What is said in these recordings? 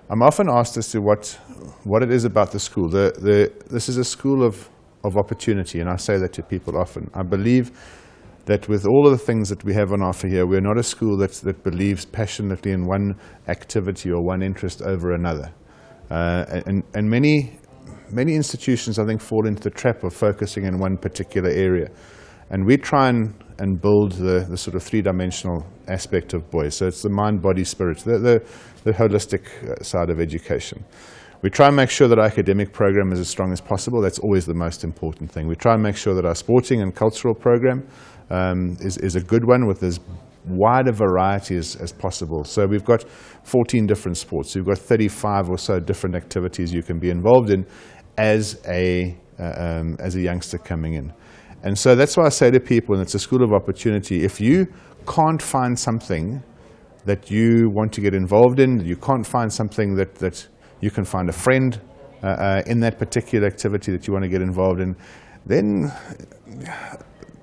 I'm often asked as to what it is about the school. This is a school of opportunity, and I say that to people often. I believe that with all of the things that we have on offer here, we're not a school that believes passionately in one activity or one interest over another. And many institutions, I think, fall into the trap of focusing in one particular area. And we try and build the sort of three-dimensional aspect of boys. So it's the mind, body, spirit, the holistic side of education. We try and make sure that our academic program is as strong as possible. That's always the most important thing. We try and make sure that our sporting and cultural program is a good one with as wide a variety as possible. So we've got 14 different sports. We've got 35 or so different activities you can be involved in as a youngster coming in. And so that's why I say to people, and it's a school of opportunity, if you can't find something that you want to get involved in, you can't find something that you can find a friend in that particular activity that you want to get involved in, then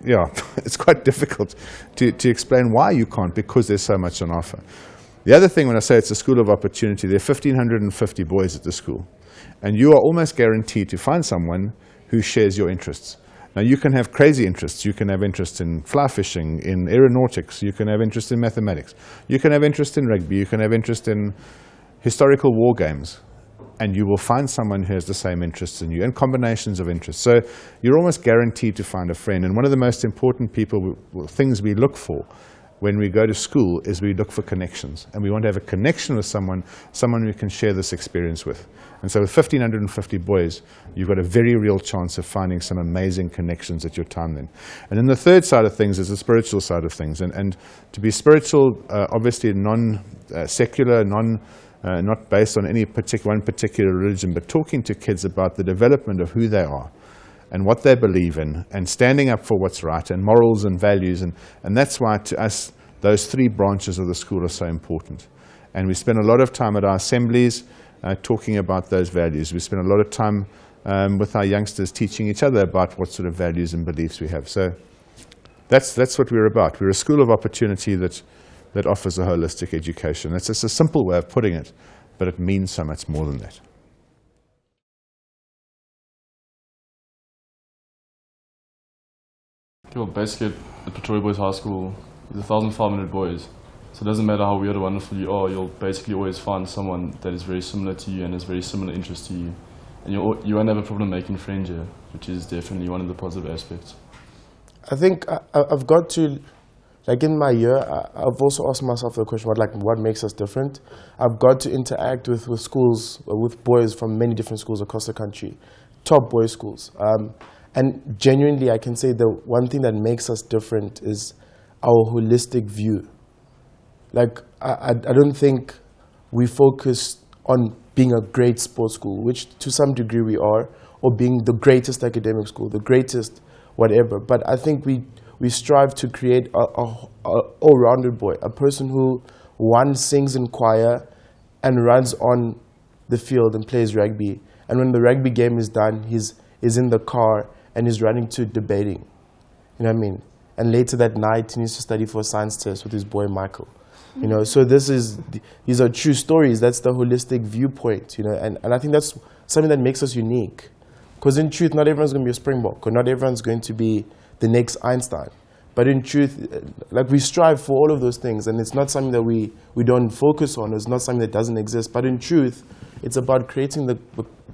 yeah, it's quite difficult to explain why you can't, because there's so much on offer. The other thing, when I say it's a school of opportunity, there are 1,550 boys at the school, and you are almost guaranteed to find someone who shares your interests. Now, you can have crazy interests. You can have interest in fly fishing, in aeronautics. You can have interest in mathematics. You can have interest in rugby. You can have interest in historical war games. And you will find someone who has the same interests in you, and combinations of interests. So you're almost guaranteed to find a friend. And one of the most important things we look for when we go to school is we look for connections. And we want to have a connection with someone we can share this experience with. And so with 1,550 boys, you've got a very real chance of finding some amazing connections at your time then. And then the third side of things is the spiritual side of things. And to be spiritual, obviously non-secular, not based on one particular religion, but talking to kids about the development of who they are and what they believe in, and standing up for what's right, and morals and values. And that's why, to us, those three branches of the school are so important. And we spend a lot of time at our assemblies talking about those values. We spend a lot of time with our youngsters teaching each other about what sort of values and beliefs we have. So that's what we're about. We're a school of opportunity that offers a holistic education. That's just a simple way of putting it, but it means so much more than that. Okay, well, basically at Pretoria Boys High School, there's 1,500 boys. So it doesn't matter how weird or wonderful you are, you'll basically always find someone that is very similar to you and has very similar interests to you. And you won't have a problem making friends here, which is definitely one of the positive aspects. I think I've got to, like in my year, I've also asked myself the question, what makes us different? I've got to interact with schools, with boys from many different schools across the country, top boys schools. And genuinely, I can say the one thing that makes us different is our holistic view. Like, I don't think we focus on being a great sports school, which to some degree we are, or being the greatest academic school, the greatest whatever. But I think we strive to create a all-rounded boy, a person who, one, sings in choir and runs on the field and plays rugby. And when the rugby game is done, he's in the car and he's running to debating. You know what I mean? And later that night, he needs to study for a science test with his boy Michael. You know, so these are true stories. That's the holistic viewpoint, you know, and I think that's something that makes us unique. Because in truth, not everyone's going to be a Springbok, or not everyone's going to be the next Einstein. But in truth, like, we strive for all of those things, and it's not something that we don't focus on. It's not something that doesn't exist. But in truth, it's about creating the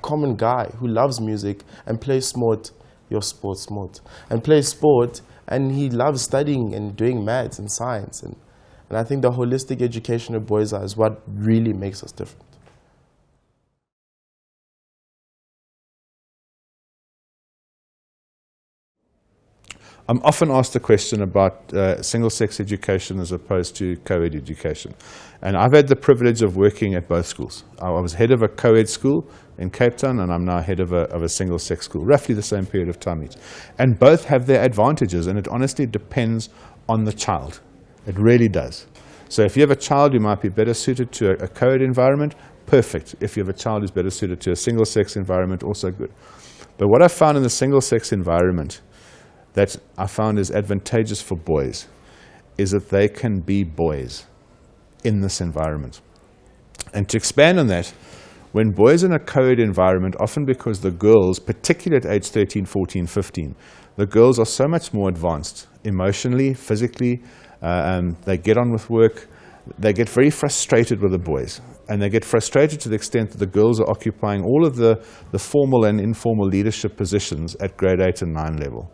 common guy who loves music and plays sport, and plays sport, and he loves studying and doing maths and science. And I think the holistic education of boys is what really makes us different. I'm often asked the question about single-sex education as opposed to co-ed education. And I've had the privilege of working at both schools. I was head of a co-ed school in Cape Town, and I'm now head of a single-sex school, roughly the same period of time each. And both have their advantages, and it honestly depends on the child. It really does. So if you have a child who might be better suited to a co-ed environment, perfect. If you have a child who's better suited to a single-sex environment, also good. But what I found in the single-sex environment that I found is advantageous for boys is that they can be boys in this environment. And to expand on that, when boys in a co-ed environment, often because the girls, particularly at age 13, 14, 15, the girls are so much more advanced emotionally, physically, they get on with work, they get very frustrated with the boys. And they get frustrated to the extent that the girls are occupying all of the formal and informal leadership positions at grade 8 and 9 level.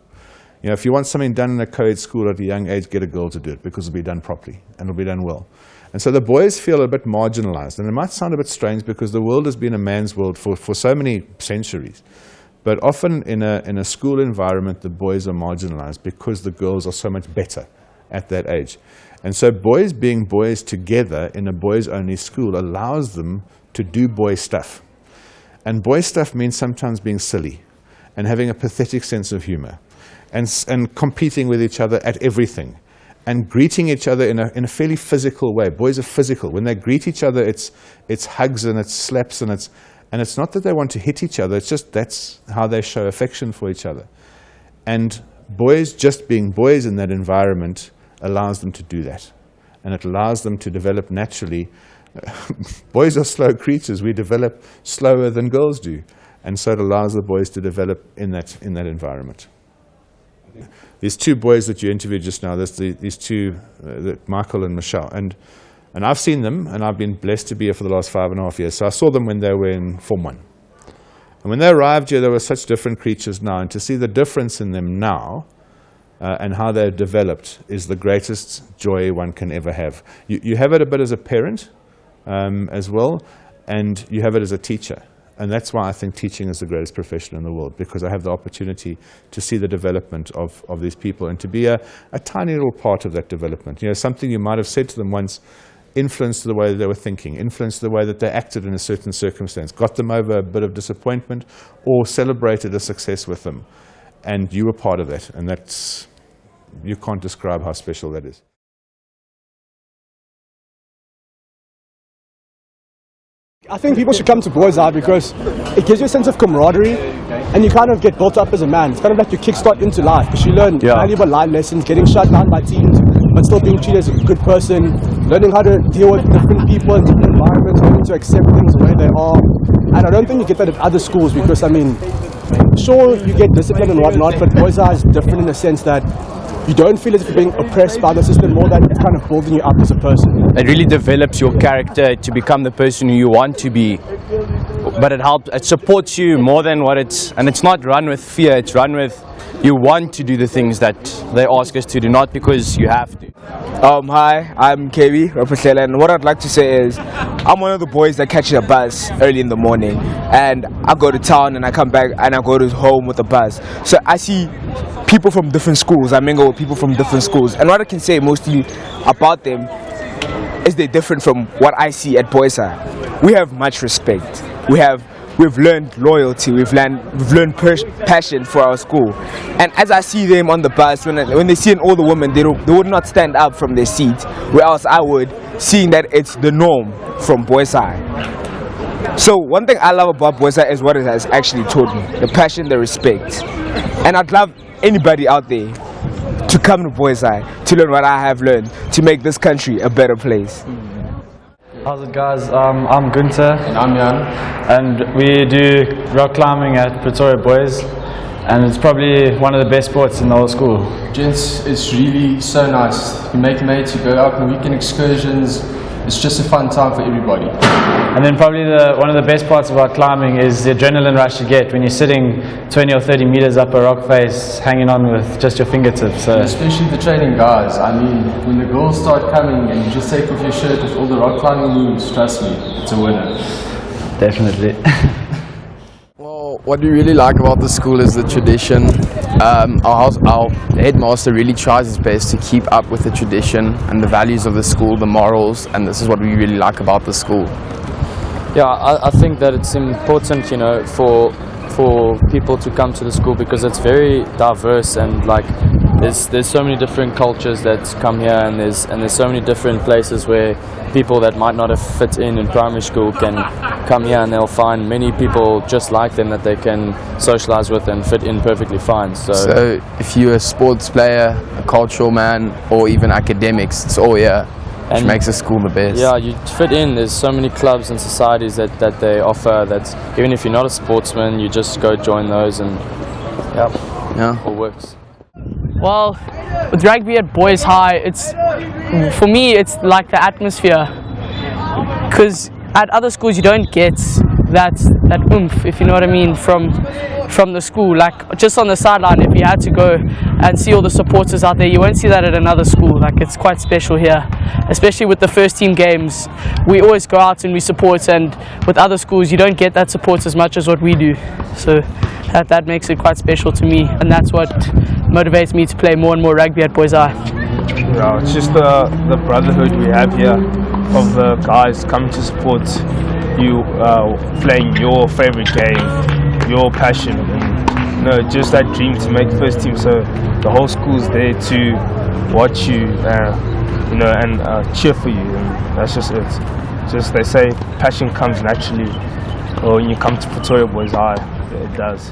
You know, if you want something done in a co-ed school at a young age, get a girl to do it, because it'll be done properly and it'll be done well. And so the boys feel a bit marginalized. And it might sound a bit strange because the world has been a man's world for so many centuries. But often in a school environment, the boys are marginalized because the girls are so much better at that age. And so boys being boys together in a boys-only school allows them to do boy stuff. And boy stuff means sometimes being silly and having a pathetic sense of humor and competing with each other at everything and greeting each other in a fairly physical way. Boys are physical. When they greet each other, it's hugs and it's slaps and it's not that they want to hit each other, it's just that's how they show affection for each other. And boys just being boys in that environment allows them to do that. And it allows them to develop naturally. Boys are slow creatures. We develop slower than girls do. And so it allows the boys to develop in that environment. These two boys that you interviewed just now, these two, Michael and Michelle, and I've seen them, and I've been blessed to be here for the last 5.5 years. So I saw them when they were in Form 1. And when they arrived here, they were such different creatures now. And to see the difference in them now, and how they're developed is the greatest joy one can ever have. You have it a bit as a parent as well, and you have it as a teacher. And that's why I think teaching is the greatest profession in the world, because I have the opportunity to see the development of these people and to be a tiny little part of that development. You know, something you might have said to them once influenced the way they were thinking, influenced the way that they acted in a certain circumstance, got them over a bit of disappointment, or celebrated a success with them. And you were part of that, and you can't describe how special that is. I think people should come to Boys High because it gives you a sense of camaraderie and you kind of get built up as a man. It's kind of like you kickstart into life because you learn valuable life lessons, getting shut down by teams but still being treated as a good person, learning how to deal with different people in different environments, learning to accept things the way they are. And I don't think you get that at other schools because, I mean, sure, you get discipline and whatnot, but Boys High is different in the sense that you don't feel as if you're being oppressed by the system, more that it's kind of building you up as a person. It really develops your character to become the person who you want to be. But it supports you more than what and it's not run with fear, it's run with you want to do the things that they ask us to do, not because you have to. Hi, I'm KB Rapasela, and what I'd like to say is I'm one of the boys that catches a bus early in the morning, and I go to town and I come back and I go to home with a bus. So I see people from different schools, I mingle with people from different schools, and what I can say mostly about them is they're different from what I see at Boys High. We have much respect. We've learned loyalty, we've learned passion for our school. And as I see them on the bus, when they see an older woman, they would not stand up from their seat, whereas I would, seeing that it's the norm from Boys High. So one thing I love about Boys High is what it has actually taught me, the passion, the respect. And I'd love anybody out there to come to Boys High, to learn what I have learned, to make this country a better place. How's it, guys? I'm Gunther. And I'm Jan. And we do rock climbing at Pretoria Boys, and it's probably one of the best sports in the whole school. Gents, it's really so nice. You make mates, you go out on weekend excursions. It's just a fun time for everybody. And then probably one of the best parts about climbing is the adrenaline rush you get when you're sitting 20 or 30 meters up a rock face, hanging on with just your fingertips. So. Especially the training guys. I mean, when the girls start coming and you just take off your shirt with all the rock climbing moves, trust me, it's a winner. Definitely. Well, what we really like about the school is the tradition. Our headmaster really tries his best to keep up with the tradition and the values of the school, the morals, and this is what we really like about the school. Yeah, I think that it's important, you know, for people to come to the school because it's very diverse and like there's so many different cultures that come here and there's so many different places where people that might not have fit in primary school can come here and they'll find many people just like them that they can socialize with and fit in perfectly fine. So if you're a sports player, a cultural man, or even academics, it's all here. Which makes the school the best. Yeah, you fit in. There's so many clubs and societies that they offer that even if you're not a sportsman, you just go join those and Yeah. it works. Well, with rugby at Boys High, for me it's like the atmosphere, because at other schools you don't get that oomph, if you know what I mean, from the school. Like just on the sideline, if you had to go and see all the supporters out there, you won't see that at another school. Like it's quite special here, especially with the first team games. We always go out and we support, and with other schools you don't get that support as much as what we do. So that makes it quite special to me, and that's what motivates me to play more and more rugby at Boys High. Yeah, it's just the brotherhood we have here of the guys coming to support you, playing your favorite game, your passion, and just that dream to make first team. So the whole school's there to watch you, and cheer for you, and that's just it. Just they say passion comes naturally, or when you come to Pretoria Boys High, it does.